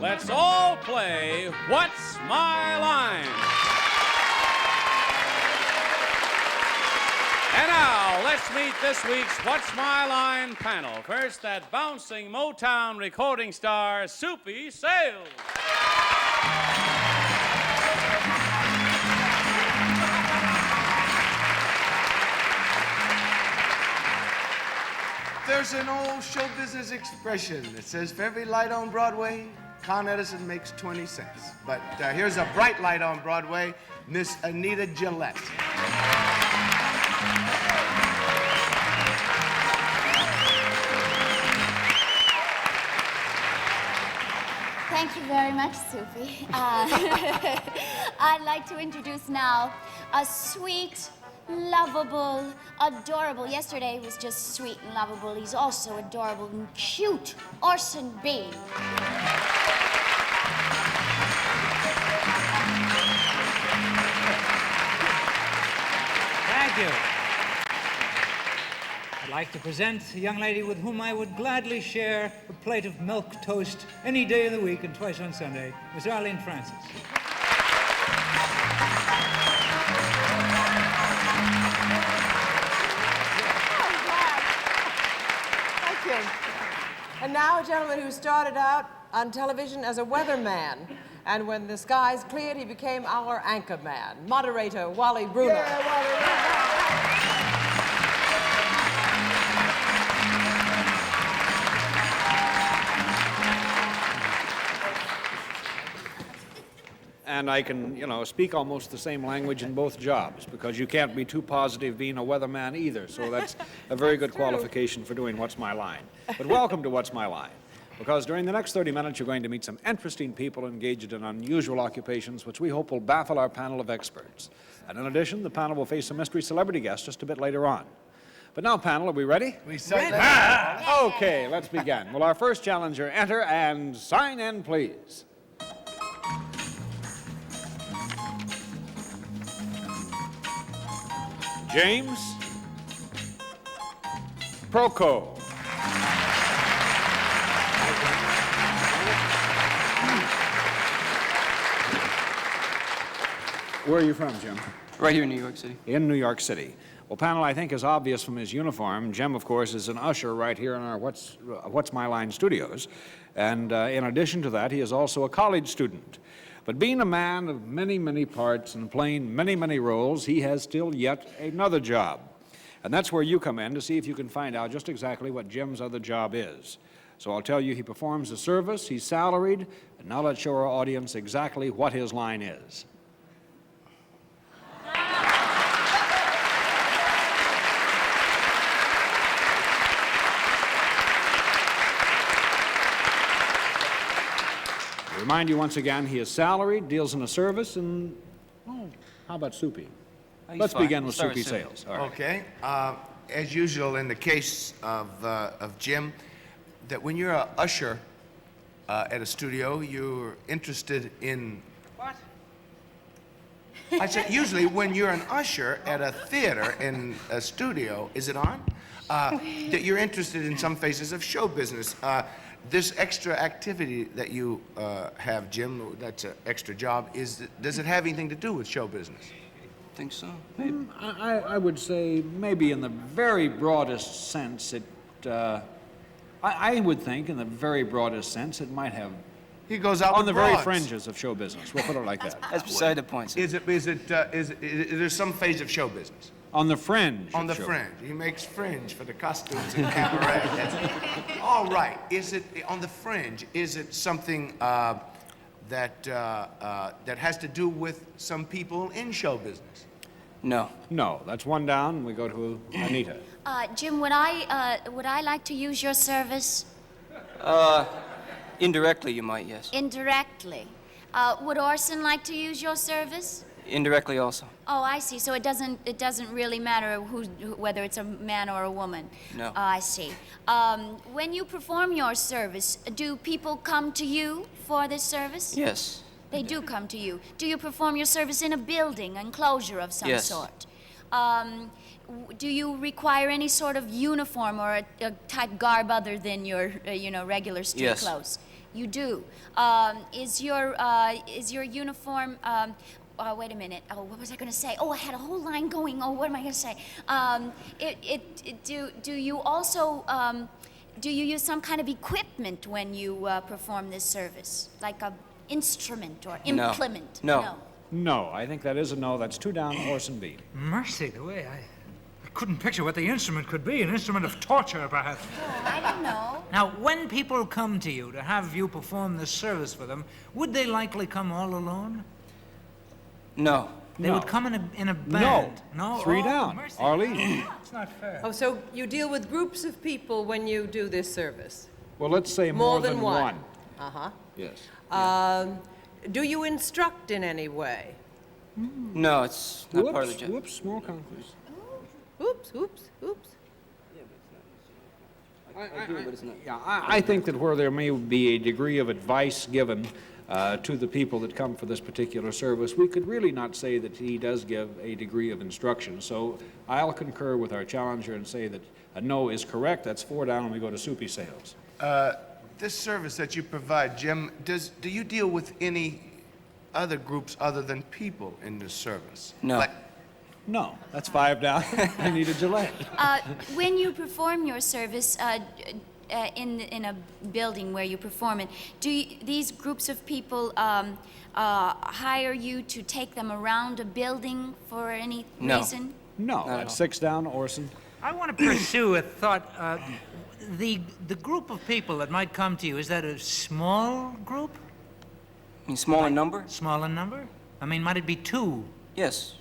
let's all play What's My Line? And now, let's meet this week's What's My Line panel. First, that bouncing Motown recording star, Soupy Sales. There's an old show business expression that says, for every light on Broadway, Con Edison makes 20 cents. But here's a bright light on Broadway, Miss Anita Gillette. Thank you very much, Soupy. I'd like to introduce now a sweet, lovable, adorable. Yesterday was just sweet and lovable. He's also adorable and cute. Orson Bean. Thank you. I'd like to present a young lady with whom I would gladly share a plate of milk toast any day of the week and twice on Sunday, Miss Arlene Francis. And now a gentleman who started out on television as a weatherman. And when the skies cleared, he became our anchor man, moderator Wally Bruner. Yeah, Wally. And I can, speak almost the same language in both jobs, because you can't be too positive being a weatherman either. So that's a very good qualification for doing What's My Line. But welcome to What's My Line, because during the next 30 minutes, you're going to meet some interesting people engaged in unusual occupations, which we hope will baffle our panel of experts. And in addition, the panel will face a mystery celebrity guest just a bit later on. But now, panel, are we ready? We certainly are. Okay, let's begin. Will our first challenger enter and sign in, please? James Proco. Where are you from, Jim? Right here in New York City. In New York City. Well, panel, I think is obvious from his uniform. Jim, of course, is an usher right here in our What's My Line studios. And in addition to that, he is also a college student. But being a man of many, many parts and playing many, many roles, he has still yet another job. And that's where you come in to see if you can find out just exactly what Jim's other job is. So I'll tell you, he performs a service, he's salaried, and now let's show our audience exactly what his line is. Remind you once again, he is salaried, deals in a service, and, how about Soupy? Let's begin with Soupy Sales. All right. Okay. As usual in the case of Jim, that when you're an usher at a studio, you're interested in... What? I said, usually when you're an usher at a theater in a studio, is it on? That you're interested in some phases of show business. This extra activity that you have, Jim, that's an extra job, does it have anything to do with show business? I think so. Maybe. I would say maybe in the very broadest sense, I would think in the very broadest sense it might have. He goes out on the broads. very fringes of show business. We'll put it like that. That's beside the point, sir. Is there some phase of show business? On the fringe. On the fringe. He makes fringe for the costumes and cabaret. All right. Is it on the fringe? Is it something that has to do with some people in show business? No. No. That's one down. We go to Anita. Jim, would I like to use your service? Indirectly, you might, yes. Indirectly. Would Orson like to use your service? Indirectly also. Oh, I see. So it doesn't really matter whether it's a man or a woman. No. I see. When you perform your service, do people come to you for this service? Yes. They do come to you. Do you perform your service in a building, enclosure of some Yes. sort? Do you require any sort of uniform or a type garb other than your, regular street Yes. clothes? You do. Is your uniform? Wait a minute. Oh, what was I going to say? Oh, I had a whole line going. Oh, what am I going to say? Do you also do you use some kind of equipment when you perform this service, like a instrument or implement? No. No, I think that is a no. That's 2 down, Orson B. Mercy, the way I couldn't picture what the instrument could be. An instrument of torture, perhaps. Oh, I don't know. Now, when people come to you to have you perform this service for them, would they likely come all alone? No. They No. would come in a band. No. No. 3 Oh, down, mercy. Arlene. It's not fair. Oh, so you deal with groups of people when you do this service? Well, let's say More more than than one. one. Uh-huh. Yes. Do you instruct in any way? No, it's not part of the Whoops, job. whoops, small conference. Oops, oops, oops. I think that where there may be a degree of advice given to the people that come for this particular service, we could really not say that he does give a degree of instruction. So I'll concur with our challenger and say that a no is correct. That's 4 down, and we go to Soupy Sales. This service that you provide, Jim, do you deal with any other groups other than people in this service? No. Like, No, that's 5 down. I need a Gillette. When you perform your service in a building where you perform it, these groups of people hire you to take them around a building for any No. reason? No, that's 6 down, Orson. I want to pursue a thought. The group of people that might come to you, is that a small group? In small in number? Small in number? I mean, might it be 2? Yes.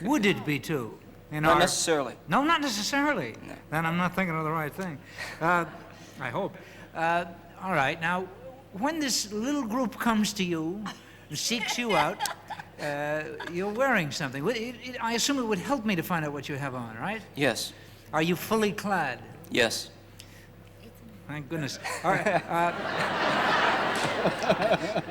Would it be 2? In Not our- necessarily. No, not necessarily. No. Then I'm not thinking of the right thing. I hope. All right, now, when this little group comes to you, seeks you out, you're wearing something. I assume it would help me to find out what you have on, right? Yes. Are you fully clad? Yes. Thank goodness. All right.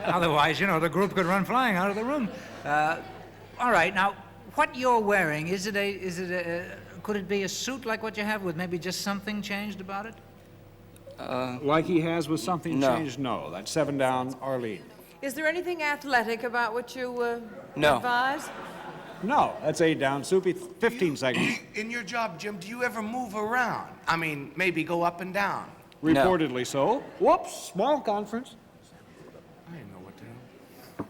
Otherwise, you know, the group could run flying out of the room. All right, now, what you're wearing, could it be a suit like what you have with maybe just something changed about it? Like he has with something No. changed? No, that's 7 down, Arlene. Is there anything athletic about what you No. advise? No, that's 8 down, Soupy, 15 seconds. in your job, Jim, do you ever move around? I mean, maybe go up and down? No. Reportedly so. Whoops, small conference. I didn't know what to do.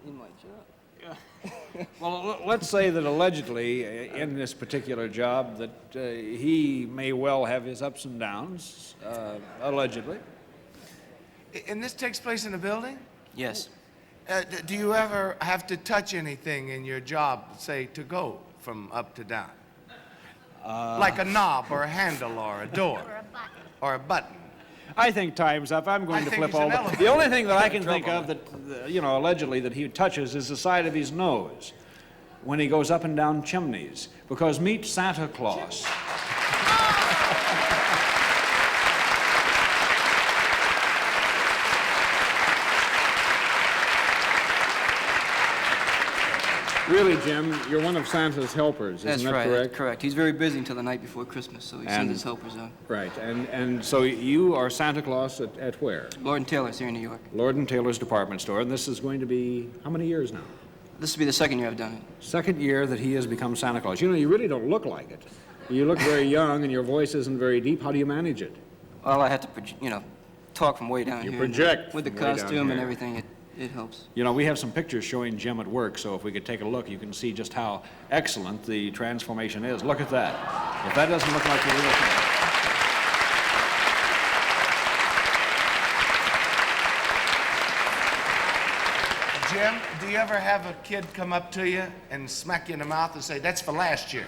In my job. Well, let's say that allegedly, in this particular job, that he may well have his ups and downs, allegedly. And this takes place in a building? Yes. Do you ever have to touch anything in your job, say, to go from up to down? Like a knob or a handle or a door? Or a button? I think time's up. I'm going I to think flip it's an all the... elephant. The only thing that I can think of that, allegedly that he touches is the side of his nose when he goes up and down chimneys. Because meet Santa Claus. Really, Jim, you're one of Santa's helpers, isn't That's that right. correct? Correct. He's very busy until the night before Christmas, so he And- sends his helpers out. Right, and so you are Santa Claus at where? Lord and Taylor's here in New York. Lord and Taylor's department store, and this is going to be, how many years now? This will be the second year I've done it. Second year that he has become Santa Claus. You know, you really don't look like it. You look very young, and your voice isn't very deep. How do you manage it? Well, I have to, talk from way down You here. project With the from way down costume and here. everything, it helps. You know, we have some pictures showing Jim at work, so if we could take a look, you can see just how excellent the transformation is. Look at that. If that doesn't look like the real thing. Jim, do you ever have a kid come up to you and smack you in the mouth and say, "That's for last year"?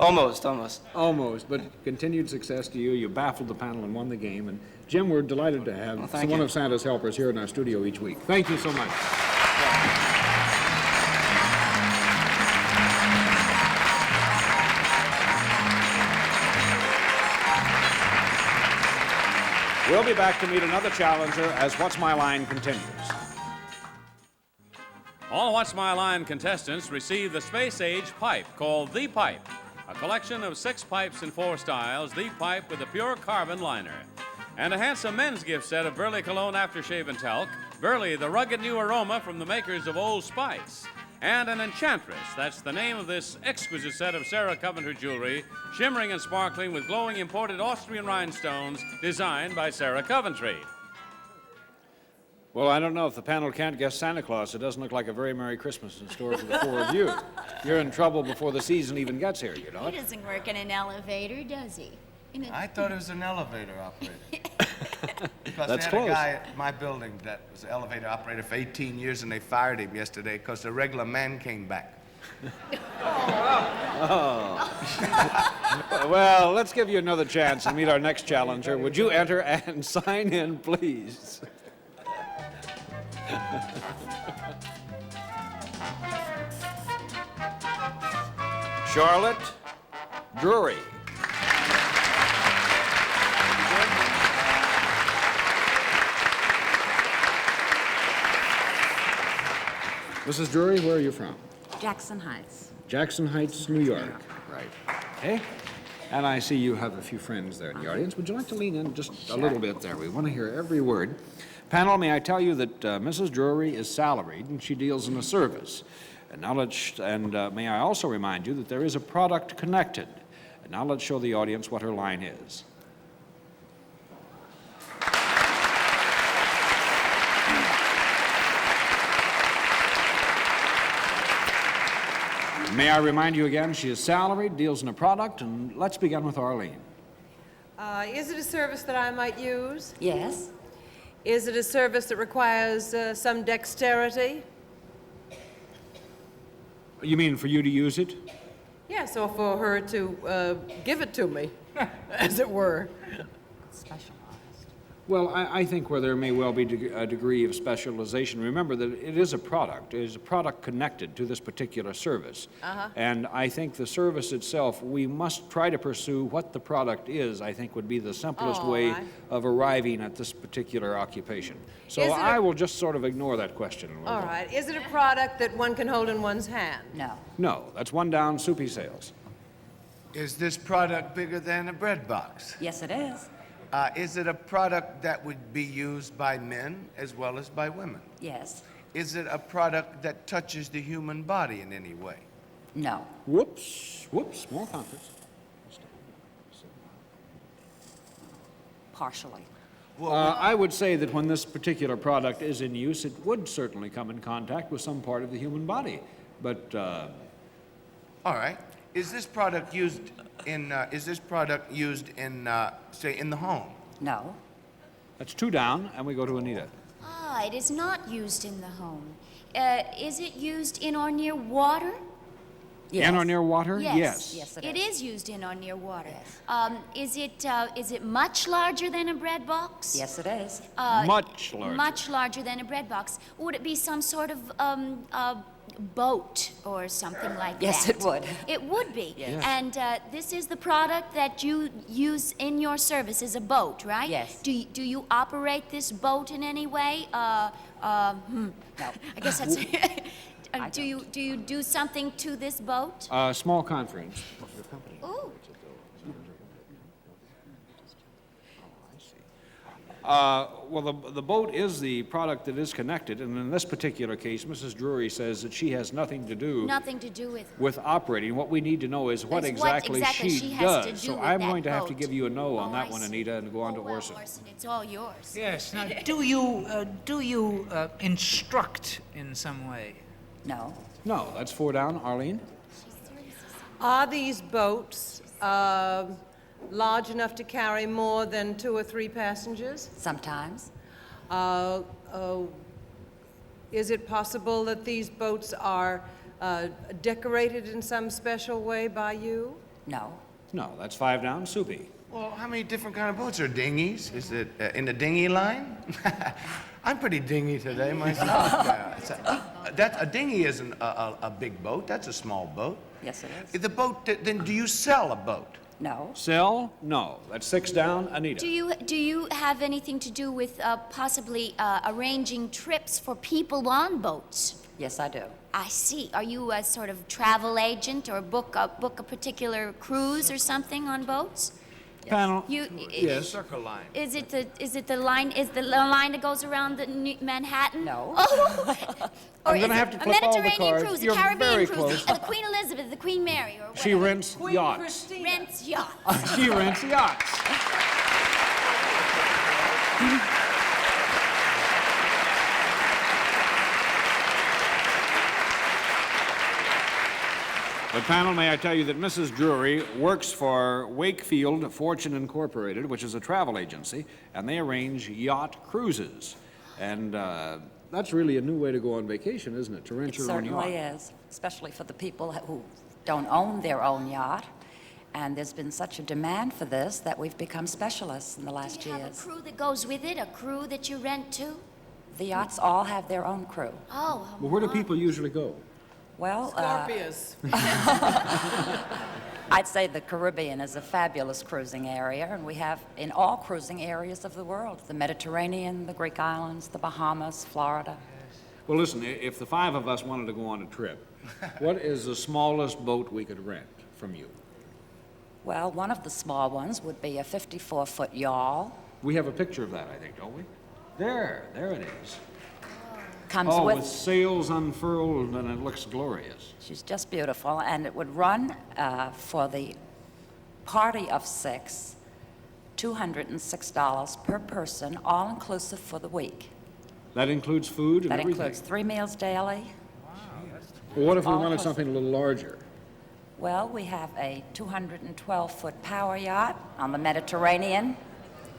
Almost. Almost, but continued success to you. You baffled the panel and won the game. And Jim, we're delighted to have thank one you. of Santa's helpers here in our studio each week. Thank you so much. We'll be back to meet another challenger as What's My Line continues. All What's My Line contestants receive the space-age pipe called The Pipe, a collection of 6 pipes in 4 styles, The Pipe with a pure carbon liner. and a handsome men's gift set of Burley Cologne Aftershave and Talc, Burley, the rugged new aroma from the makers of Old Spice, and an Enchantress. That's the name of this exquisite set of Sarah Coventry jewelry, shimmering and sparkling with glowing imported Austrian rhinestones designed by Sarah Coventry. Well, I don't know. If the panel can't guess Santa Claus, it doesn't look like a very Merry Christmas in store for the four of you. You're in trouble before the season even gets here, you know. He doesn't work in an elevator, does he? I thought it was an elevator operator. Because That's they had close. a guy at my building that was an elevator operator for 18 years, and they fired him yesterday because the regular man came back. Well, let's give you another chance to meet our next challenger. Would you enter and sign in, please? Charlotte Drury. Mrs. Drury, where are you from? Jackson Heights. Jackson Heights, New York. Right. Okay. And I see you have a few friends there in the audience. Would you like to lean in just a little bit there? We want to hear every word. Panel, may I tell you that Mrs. Drury is salaried and she deals in a service. And may I also remind you that there is a product connected. And now let's show the audience what her line is. May I remind you again, she is salaried, deals in a product, and let's begin with Arlene. Is it a service that I might use? Yes. Is it a service that requires some dexterity? You mean for you to use it? Yes, or for her to give it to me, as it were. Specialized. Well, I think where there may well be a degree of specialization, remember that it is a product connected to this particular service. And I think the service itself, we must try to pursue what the product is, I think would be the simplest way right. of arriving at this particular occupation. So Is it I will just sort of ignore that question. And we'll All go. right. Is it a product that one can hold in one's hand? No. No, that's one down, Soupy sales. Is this product bigger than a bread box? Yes, it is. Is it a product that would be used by men as well as by women? Yes. Is it a product that touches the human body in any way? No. Whoops, small conference. Partially. I would say that when this particular product is in use, it would certainly come in contact with some part of the human body. But All right. Is this product used in, say, in the home? No. that's two down, and we go to Anita. Ah, it is not used in the home. Is it used in or near water? Yes. In or near water? Yes. Yes, It is used in or near water. Is it much larger than a bread box? Yes, it is. Much larger. Much larger than a bread box. Would it be some sort of boat or something like Yes, that? it would. It would be. Yes. And this is the product that you use in your service, is a boat, right? Yes. Do you operate this boat in any way? No. I guess that's. I Do you do something to this boat? Small conference. Ooh. Well, the boat is the product that is connected, and in this particular case, Mrs. Drury says that she has nothing to do Nothing to do with. with operating. What we need to know is what Is exactly she has to does. do So with I'm that going to have to boat. give you a no on Oh, that I one, see. Anita, and go on to Well, Orson. Orson, it's all yours. Yes. Now, do you instruct in some way? No. No, that's four down. Arlene? Are these boats large enough to carry more than 2 or 3 passengers? Sometimes. Is it possible that these boats are decorated in some special way by you? No. No, that's five down. Soupy. Well, how many different kind of boats are dinghies? Is it in the dinghy line? I'm pretty dingy today myself. A dinghy isn't a big boat. That's a small boat. Yes, it is. The boat, then do you sell a boat? No. Sell? No. That's six down. Anita. Do you have anything to do with possibly arranging trips for people on boats? Yes, I do. I see. Are you a sort of travel agent or book a particular cruise or something on boats? Panel, You, yes. Circle line. Is it the line that goes around the Manhattan? No. Oh. I'm Or gonna is have it to a flip all the Mediterranean cards. cruise, a You're very Caribbean cruise, close. the Queen Elizabeth, the Queen Mary, or She whatever. rents Queen yachts. Christina. Rents yachts. She rents yachts. But panel, may I tell you that Mrs. Drury works for Wakefield Fortune Incorporated, which is a travel agency, and they arrange yacht cruises. And that's really a new way to go on vacation, isn't it? To rent It your own yacht. certainly is, especially for the people who don't own their own yacht. And there's been such a demand for this that we've become specialists in the last Do you have a years. crew that goes with it, a crew that you rent to? The yachts all have their own crew. Oh, Well, where do people usually go? Well, Scorpius. I'd say the Caribbean is a fabulous cruising area, and we have in all cruising areas of the world, the Mediterranean, the Greek islands, the Bahamas, Florida. Well, listen, if the five of us wanted to go on a trip, what is the smallest boat we could rent from you? Well, one of the small ones would be a 54-foot yawl. We have a picture of that, I think, don't we? There it is. Comes Oh, with, with sails unfurled, and it looks glorious. she's just beautiful, and it would run for the party of 6, $206 per person, all inclusive for the week. That includes food and That everything? includes 3 meals daily. Well, what if we all wanted inclusive. something a little larger? Well, we have a 212-foot power yacht on the Mediterranean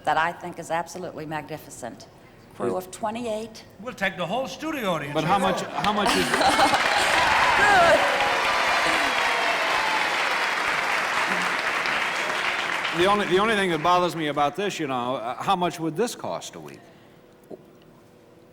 that I think is absolutely magnificent. Crew of 28. We'll take the whole studio audience. But how much is... The only thing that bothers me about this, you know, how much would this cost a week?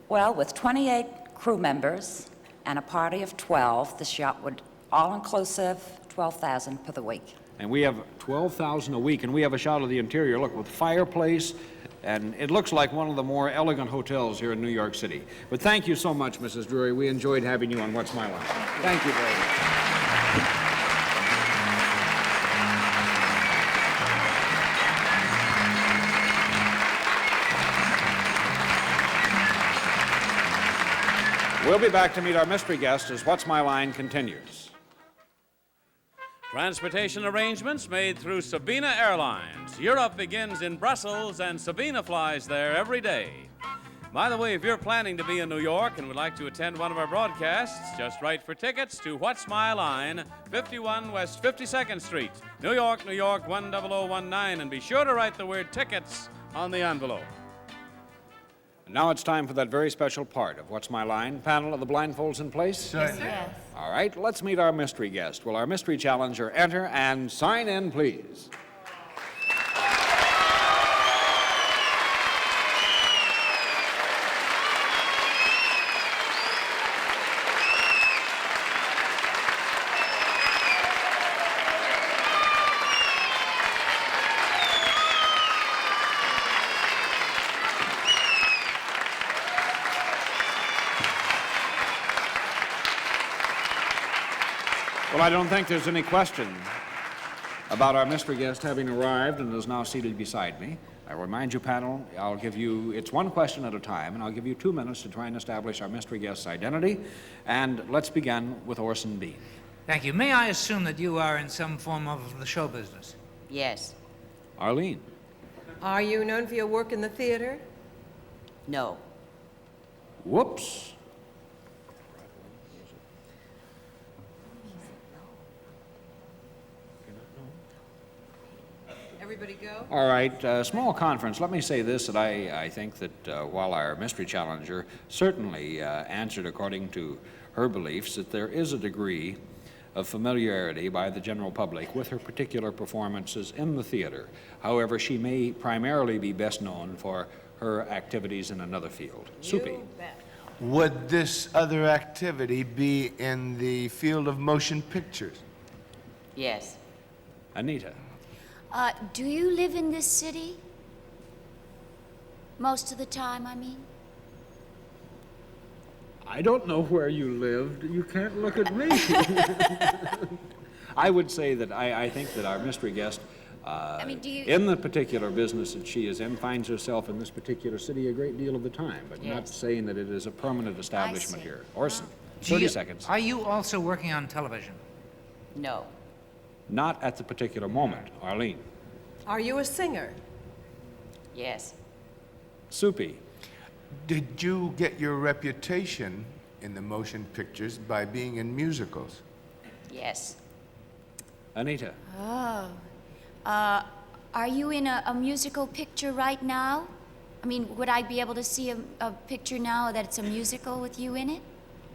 Well, with 28 crew members and a party of 12, this yacht would, all-inclusive, $12,000 for the week. And we have $12,000 a week, and we have a shot of the interior, look, with fireplace, and it looks like one of the more elegant hotels here in New York City. But thank you so much, Mrs. Drury. We enjoyed having you on What's My Line. Thank you very much. We'll be back to meet our mystery guest as What's My Line continues. Transportation arrangements made through Sabina Airlines. Europe begins in Brussels, and Sabina flies there every day. By the way, if you're planning to be in New York and would like to attend one of our broadcasts, just write for tickets to What's My Line, 51 West 52nd Street, New York, 10019, and be sure to write the word tickets on the envelope. And now it's time for that very special part of What's My Line. Panel of the blindfolds in place? yes. All right, let's meet our mystery guest. Will our mystery challenger enter and sign in, please? Well, I don't think there's any question about our mystery guest having arrived and is now seated beside me. I remind you, panel, I'll give you, it's one question at a time, and I'll give you 2 minutes to try and establish our mystery guest's identity. And let's begin with Orson Bean. Thank you. May I assume that you are in some form of the show business? Yes. Arlene. Are you known for your work in the theater? No. Whoops. Everybody go? All right, small conference. Let me say this, that I think that while our mystery challenger certainly answered according to her beliefs, that there is a degree of familiarity by the general public with her particular performances in the theater. However, she may primarily be best known for her activities in another field. Soupy. You bet. Would this other activity be in the field of motion pictures? Yes. Anita. Do you live in this city? Most of the time, I mean? I don't know where you lived. You can't look at me. I would say that I think that our mystery guest I mean, do you... in the particular business that she is in, finds herself in this particular city a great deal of the time, but not Yes. saying that it is a permanent establishment see. here. Orson, Do 30 you- seconds. Are you also working on television? No. Not at the particular moment. Arlene. Are you a singer? Yes. Soupy. Did you get your reputation in the motion pictures by being in musicals? Yes. Anita. Are you in a musical picture right now? I mean, would I be able to see a picture now that it's a musical with you in it?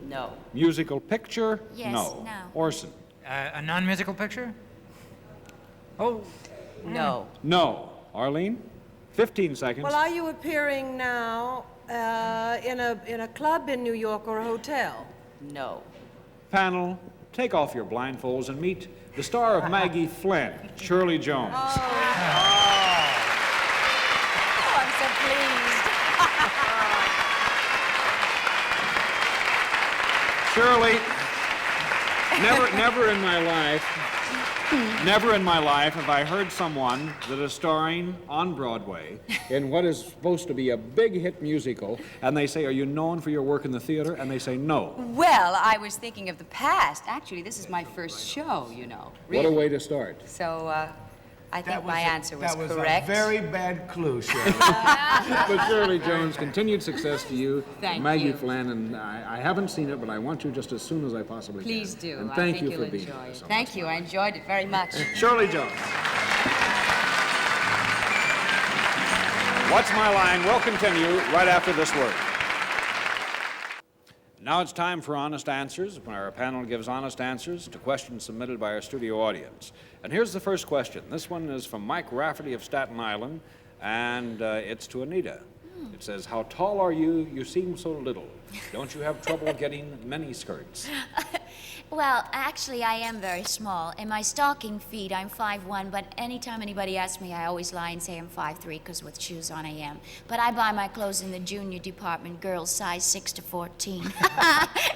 No. Musical picture? Yes, No. no. Orson. A non-musical picture? Oh, No. No. Arlene? 15 seconds. Well, are you appearing now in a club in New York or a hotel? No. Panel, take off your blindfolds and meet the star of Maggie Flynn, Shirley Jones. Oh, I'm so pleased. Shirley, never in my life have I heard someone that is starring on Broadway in what is supposed to be a big hit musical, and they say, "Are you known for your work in the theater?" And they say, "No." Well, I was thinking of the past. Actually, this is my first show, you know. What a way to start. So, I think my answer was that was correct. a very bad clue, Shirley. But Shirley Jones, continued success to you, Thank Maggie you. Flynn, and I haven't seen it, but I want to just as soon as I possibly can. Please do. And I thank think you you'll for being enjoy here. it. so Thank much. you. I enjoyed it very much. Shirley Jones. What's My Line will continue right after this word. Now it's time for honest answers, when our panel gives honest answers to questions submitted by our studio audience. And here's the first question. This one is from Mike Rafferty of Staten Island, and it's to Anita. It says, "How tall are you? You seem so little. Don't you have trouble getting mini skirts?" Well, actually, I am very small. In my stocking feet, I'm 5'1", but anytime anybody asks me, I always lie and say I'm 5'3", because with shoes on I am. But I buy my clothes in the junior department, girls size 6 to 14.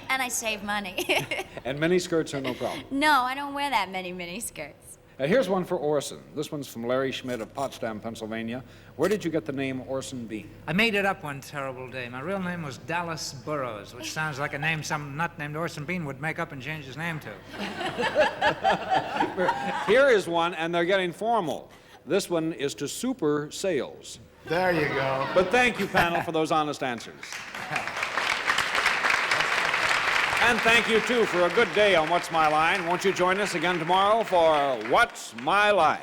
And I save money. And mini skirts are no problem. No, I don't wear that many mini skirts. Here's one for Orson. This one's from Larry Schmidt of Potsdam, Pennsylvania. Where did you get the name Orson Bean? I made it up one terrible day. My real name was Dallas Burroughs, which sounds like a name some nut named Orson Bean would make up and change his name to. Here is one, and they're getting formal. This one is to Super Sales. There you go. But thank you, panel, for those honest answers. And thank you, too, for a good day on What's My Line. Won't you join us again tomorrow for What's My Line?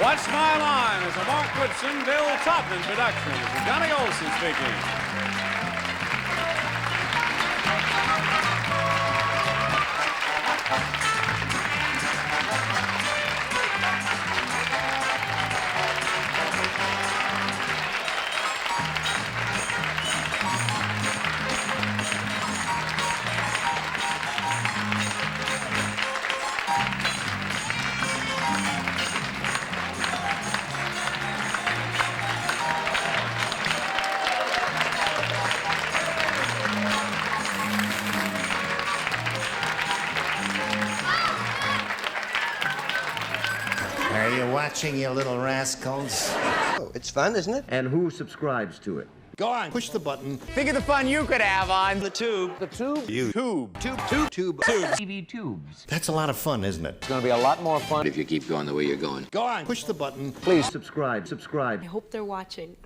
What's My Line is a Mark Woodson, Bill Topman production. This is Johnny Olson speaking. Are you watching, you little rascals? Oh, it's fun, isn't it? And who subscribes to it? Go on, push the button. Think of the fun you could have on the tube. The tube? You. Tube. Tube. TV tubes. That's a lot of fun, isn't it? It's gonna be a lot more fun if you keep going the way you're going. Go on, push the button. Please subscribe. I hope they're watching.